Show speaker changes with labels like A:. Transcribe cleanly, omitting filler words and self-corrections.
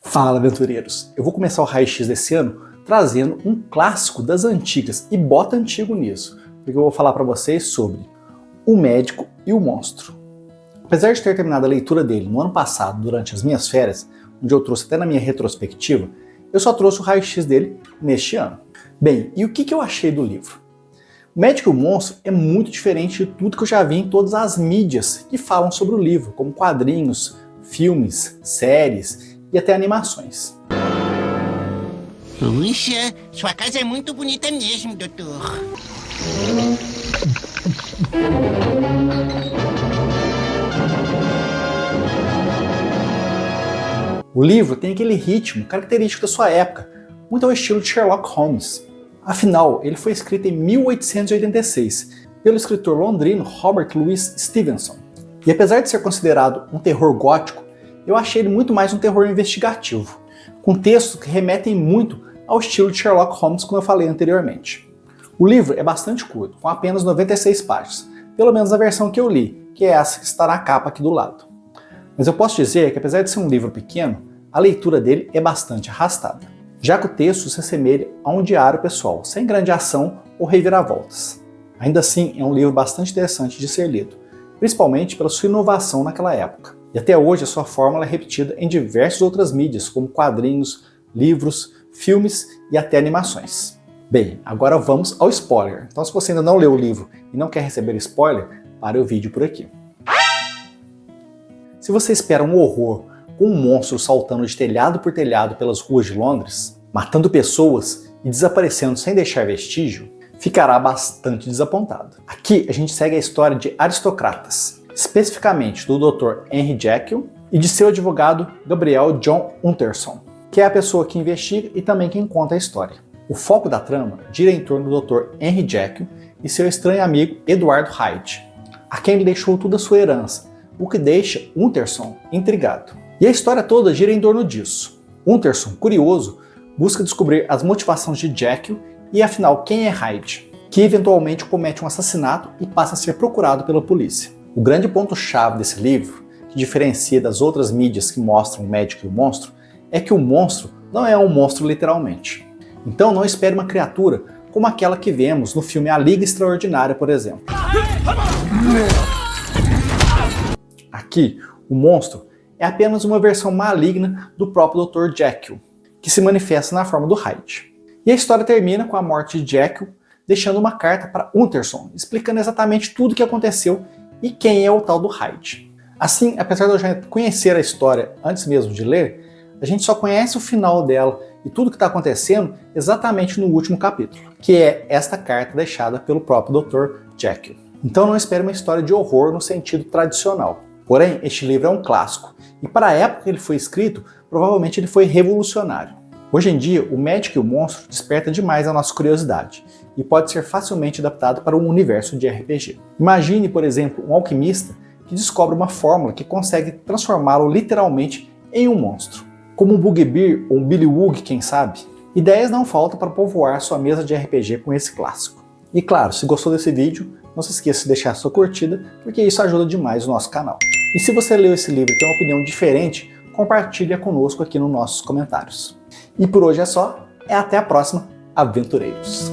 A: Fala, aventureiros! Eu vou começar o raio-x desse ano trazendo um clássico das antigas, e bota antigo nisso, porque eu vou falar para vocês sobre O Médico e o Monstro. Apesar de ter terminado a leitura dele no ano passado, durante as minhas férias, onde eu trouxe até na minha retrospectiva, eu só trouxe o raio-x dele neste ano. Bem, e o que eu achei do livro? O Médico e o Monstro é muito diferente de tudo que eu já vi em todas as mídias que falam sobre o livro, como quadrinhos, filmes, séries e até animações.
B: Puxa, sua casa é muito bonita mesmo, doutor.
A: O livro tem aquele ritmo característico da sua época, muito ao estilo de Sherlock Holmes. Afinal, ele foi escrito em 1886 pelo escritor londrino Robert Louis Stevenson. E apesar de ser considerado um terror gótico, eu achei ele muito mais um terror investigativo, com textos que remetem muito ao estilo de Sherlock Holmes, como eu falei anteriormente. O livro é bastante curto, com apenas 96 páginas, pelo menos a versão que eu li, que é essa que está na capa aqui do lado. Mas eu posso dizer que, apesar de ser um livro pequeno, a leitura dele é bastante arrastada, já que o texto se assemelha a um diário pessoal, sem grande ação ou reviravoltas. Ainda assim, é um livro bastante interessante de ser lido, principalmente pela sua inovação naquela época. E até hoje a sua fórmula é repetida em diversas outras mídias, como quadrinhos, livros, filmes e até animações. Bem, agora vamos ao spoiler. Então, se você ainda não leu o livro e não quer receber spoiler, pare o vídeo por aqui. Se você espera um horror com um monstro saltando de telhado por telhado pelas ruas de Londres, matando pessoas e desaparecendo sem deixar vestígio, ficará bastante desapontado. Aqui a gente segue a história de aristocratas, especificamente do Dr. Henry Jekyll e de seu advogado Gabriel John Utterson, que é a pessoa que investiga e também quem conta a história. O foco da trama gira em torno do Dr. Henry Jekyll e seu estranho amigo Edward Hyde, a quem ele deixou toda a sua herança, o que deixa Utterson intrigado. E a história toda gira em torno disso. Utterson, curioso, busca descobrir as motivações de Jekyll e afinal quem é Hyde, que eventualmente comete um assassinato e passa a ser procurado pela polícia. O grande ponto-chave desse livro, que diferencia das outras mídias que mostram o médico e o monstro, é que o monstro não é um monstro literalmente. Então não espere uma criatura como aquela que vemos no filme A Liga Extraordinária, por exemplo. Aqui, o monstro é apenas uma versão maligna do próprio Dr. Jekyll, que se manifesta na forma do Hyde. E a história termina com a morte de Jekyll, deixando uma carta para Utterson, explicando exatamente tudo o que aconteceu e quem é o tal do Hyde. Assim, apesar de eu já conhecer a história antes mesmo de ler, a gente só conhece o final dela e tudo o que está acontecendo exatamente no último capítulo, que é esta carta deixada pelo próprio Dr. Jekyll. Então não espere uma história de horror no sentido tradicional. Porém, este livro é um clássico, e para a época que ele foi escrito, provavelmente ele foi revolucionário. Hoje em dia, O Médico e o Monstro desperta demais a nossa curiosidade, e pode ser facilmente adaptado para um universo de RPG. Imagine, por exemplo, um alquimista que descobre uma fórmula que consegue transformá-lo literalmente em um monstro. Como um Bugbear ou um Billy Wug, quem sabe? Ideias não faltam para povoar sua mesa de RPG com esse clássico. E claro, se gostou desse vídeo, não se esqueça de deixar sua curtida, porque isso ajuda demais o nosso canal. E se você leu esse livro e tem uma opinião diferente, compartilha conosco aqui nos nossos comentários. E por hoje é só, até a próxima, aventureiros!